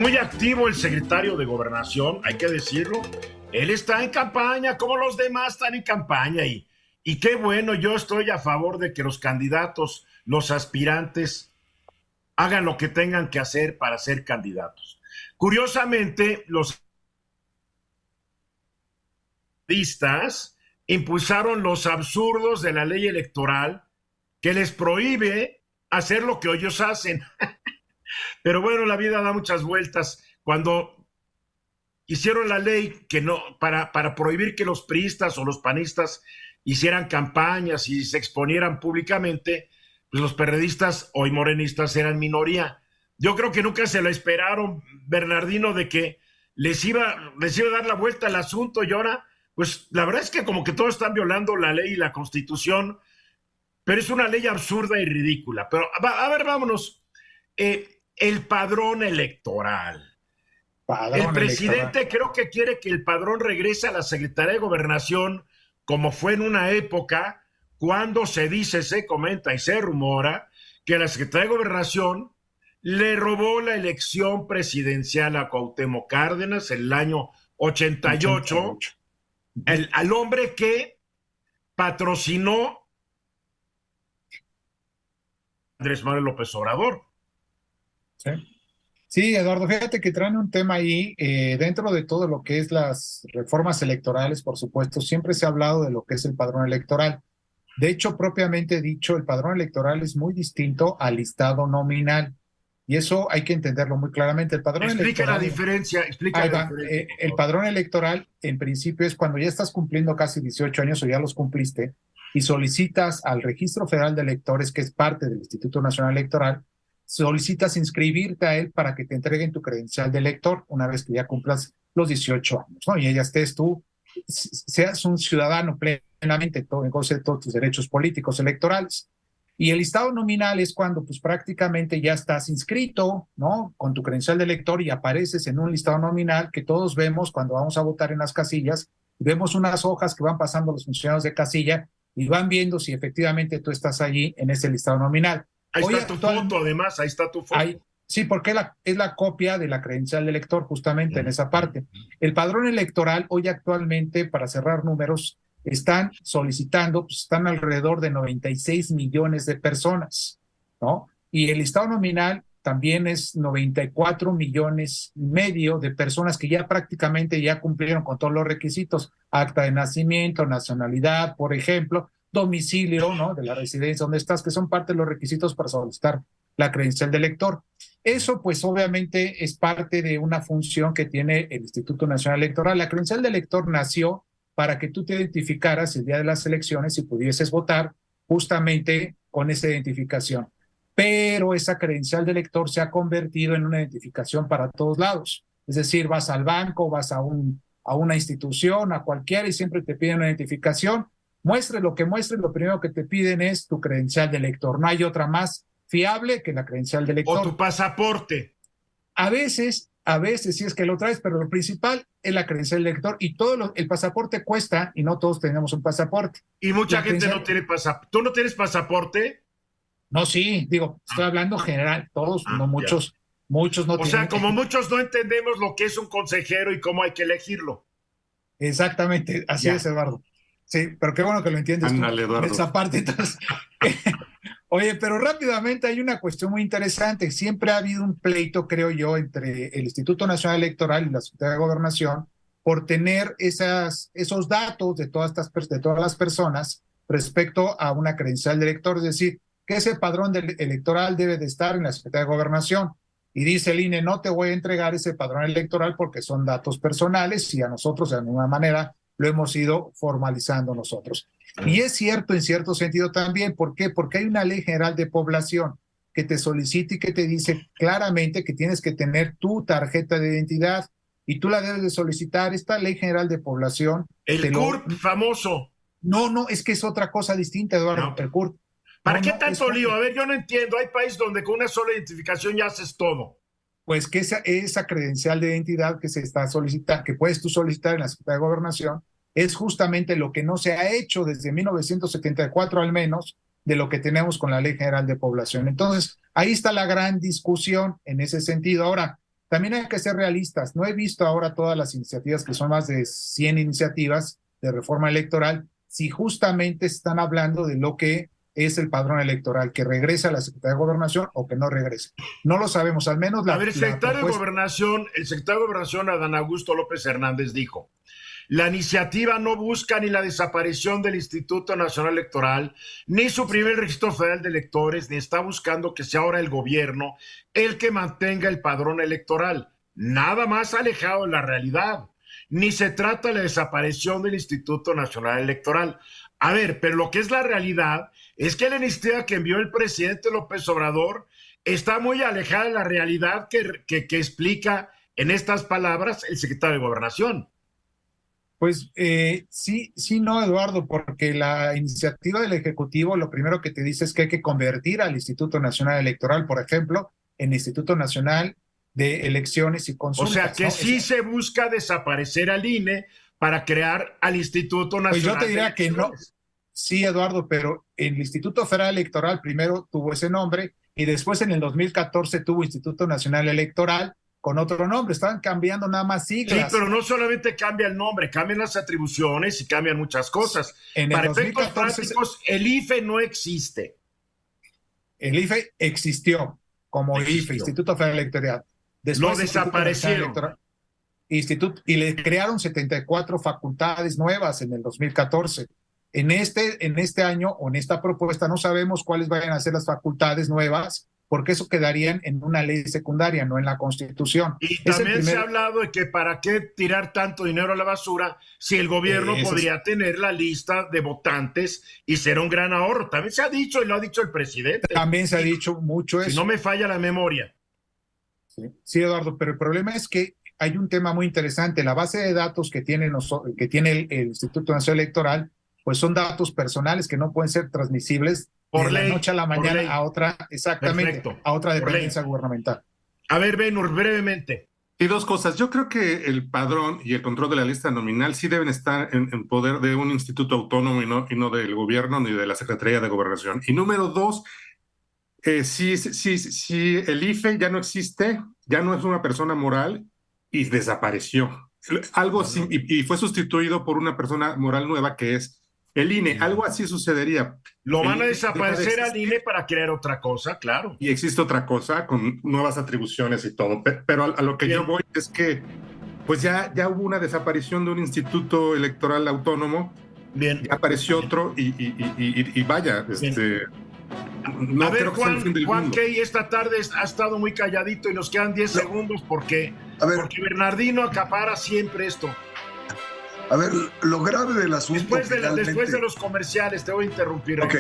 Muy activo el secretario de Gobernación, hay que decirlo. Él está en campaña, como los demás están en campaña. Y qué bueno, yo estoy a favor de que los candidatos, los aspirantes, hagan lo que tengan que hacer para ser candidatos. Curiosamente, los periodistas impulsaron los absurdos de la ley electoral que les prohíbe hacer lo que ellos hacen. Pero bueno, la vida da muchas vueltas. Cuando hicieron la ley que no, para prohibir que los priistas o los panistas hicieran campañas y se exponieran públicamente, pues los periodistas hoy morenistas eran minoría. Yo creo que nunca se lo esperaron, Bernardino, de que les iba a dar la vuelta al asunto, y ahora, pues la verdad es que como que todos están violando la ley y la Constitución, pero es una ley absurda y ridícula. Pero a ver, vámonos. El padrón electoral. El presidente creo que quiere que el padrón regrese a la Secretaría de Gobernación, como fue en una época cuando se dice, se comenta y se rumora que la Secretaría de Gobernación le robó la elección presidencial a Cuauhtémoc Cárdenas en el año 88, al hombre que patrocinó Andrés Manuel López Obrador. Sí. Sí, Eduardo, fíjate que traen un tema ahí, dentro de todo lo que es las reformas electorales, por supuesto, siempre se ha hablado de lo que es el padrón electoral. De hecho, propiamente dicho, el padrón electoral es muy distinto al listado nominal, y eso hay que entenderlo muy claramente. El padrón Explica electoral, la diferencia, explica ahí la va, diferencia. el padrón electoral, en principio, es cuando ya estás cumpliendo casi 18 años o ya los cumpliste, y solicitas al Registro Federal de Electores, que es parte del Instituto Nacional Electoral, solicitas inscribirte a él para que te entreguen tu credencial de elector una vez que ya cumplas los 18 años, ¿no? Y ya estés tú, seas un ciudadano plenamente, goce de todos tus derechos políticos electorales. Y el listado nominal es cuando pues prácticamente ya estás inscrito, ¿no? Con tu credencial de elector y apareces en un listado nominal que todos vemos cuando vamos a votar en las casillas. Vemos unas hojas que van pasando los funcionarios de casilla y van viendo si efectivamente tú estás allí en ese listado nominal. Ahí está tu foto, además, ahí está tu foto. Sí, porque es la copia de la credencial de elector, justamente en esa parte. El padrón electoral, hoy actualmente, para cerrar números, están solicitando, pues están alrededor de 96 millones de personas, ¿no? Y el listado nominal también es 94 millones y medio de personas que ya prácticamente ya cumplieron con todos los requisitos, acta de nacimiento, nacionalidad, por ejemplo, domicilio, ¿no? De la residencia donde estás, que son parte de los requisitos para solicitar la credencial de elector. Eso, pues, obviamente es parte de una función que tiene el Instituto Nacional Electoral. La credencial de elector nació para que tú te identificaras el día de las elecciones y pudieses votar justamente con esa identificación. Pero esa credencial de elector se ha convertido en una identificación para todos lados. Es decir, vas al banco, vas a una institución, a cualquiera, y siempre te piden una identificación. Muestre lo que muestres, lo primero que te piden es tu credencial de elector. No hay otra más fiable que la credencial de elector. O tu pasaporte. A veces sí es que lo traes, pero lo principal es la credencial de elector, y el pasaporte cuesta y no todos tenemos un pasaporte. Y mucha gente no tiene pasaporte. ¿Tú no tienes pasaporte? No, sí, digo, estoy hablando general, todos, no muchos, muchos no tienen. O sea, como muchos no entendemos lo que es un consejero y cómo hay que elegirlo. Exactamente, así es, Eduardo. Sí, pero qué bueno que lo entiendes. Ándale, tú, en esa parte. Entonces, oye, pero rápidamente hay una cuestión muy interesante. Siempre ha habido un pleito, creo yo, entre el Instituto Nacional Electoral y la Secretaría de Gobernación por tener esos datos de todas las personas respecto a una credencial de elector. Es decir, que ese padrón electoral debe de estar en la Secretaría de Gobernación. Y dice el INE, no te voy a entregar ese padrón electoral porque son datos personales, y a nosotros de alguna manera lo hemos ido formalizando nosotros. Y es cierto en cierto sentido también. ¿Por qué? Porque hay una ley general de población que te solicita y que te dice claramente que tienes que tener tu tarjeta de identidad, y tú la debes de solicitar. Esta ley general de población. El CURP famoso. No, es que es otra cosa distinta, Eduardo, el CURP. ¿Para qué tanto lío? A ver, yo no entiendo. Hay países donde con una sola identificación ya haces todo. Pues que esa credencial de identidad que se está solicitando, que puedes tú solicitar en la Secretaría de Gobernación, es justamente lo que no se ha hecho desde 1974 al menos, de lo que tenemos con la Ley General de Población. Entonces, ahí está la gran discusión en ese sentido. Ahora, también hay que ser realistas. No he visto ahora todas las iniciativas, que son más de 100 iniciativas de reforma electoral, si justamente están hablando de lo que es el padrón electoral, que regrese a la Secretaría de Gobernación o que no regrese. No lo sabemos, al menos A ver, el secretario de Gobernación, Adán Augusto López Hernández, dijo: la iniciativa no busca ni la desaparición del Instituto Nacional Electoral, ni suprimir el Registro Federal de Electores, ni está buscando que sea ahora el gobierno el que mantenga el padrón electoral. Nada más alejado de la realidad. Ni se trata de la desaparición del Instituto Nacional Electoral. A ver, pero lo que es la realidad es que la iniciativa que envió el presidente López Obrador está muy alejada de la realidad que explica en estas palabras el secretario de Gobernación. Pues sí, no, Eduardo, porque la iniciativa del Ejecutivo lo primero que te dice es que hay que convertir al Instituto Nacional Electoral, por ejemplo, en Instituto Nacional de Elecciones y Consultas. O sea que ¿no? sí se busca desaparecer al INE para crear al Instituto Nacional. Pues yo te diría que no. Sí, Eduardo, pero el Instituto Federal Electoral primero tuvo ese nombre y después en el 2014 tuvo Instituto Nacional Electoral con otro nombre. Estaban cambiando nada más siglas. Sí, pero no solamente cambia el nombre, cambian las atribuciones y cambian muchas cosas. Para efectos prácticos, el IFE no existe. El IFE existió como IFE, Instituto Federal Electoral. Después, lo desaparecieron. Y le crearon 74 facultades nuevas en el 2014. En este año o en esta propuesta no sabemos cuáles vayan a ser las facultades nuevas, porque eso quedarían en una ley secundaria, no en la Constitución. Y también se ha hablado de que para qué tirar tanto dinero a la basura si el gobierno podría tener la lista de votantes y ser un gran ahorro. También se ha dicho, y lo ha dicho el presidente. También se ha dicho mucho eso. Si no me falla la memoria. Sí, Eduardo, pero el problema es que hay un tema muy interesante. La base de datos que tiene el Instituto Nacional Electoral, pues son datos personales que no pueden ser transmisibles de la noche a la mañana a otra, exactamente, perfecto, a otra dependencia gubernamental. A ver, Benur, brevemente. Y dos cosas. Yo creo que el padrón y el control de la lista nominal sí deben estar en poder de un instituto autónomo y no del gobierno ni de la Secretaría de Gobernación. Y número dos, si el IFE ya no existe, ya no es una persona moral y desapareció. Algo así, y fue sustituido por una persona moral nueva que es el INE. Algo así sucedería. Lo van a desaparecer al INE para crear otra cosa, claro. Y existe otra cosa con nuevas atribuciones y todo. Pero a lo que yo voy es que pues ya hubo una desaparición de un instituto electoral autónomo. Bien. Ya apareció otro y vaya, no a ver, Juan Key esta tarde ha estado muy calladito y nos quedan 10 segundos porque Bernardino acapara siempre esto. A ver, lo grave del asunto... Después de los comerciales, te voy a interrumpir. Ok.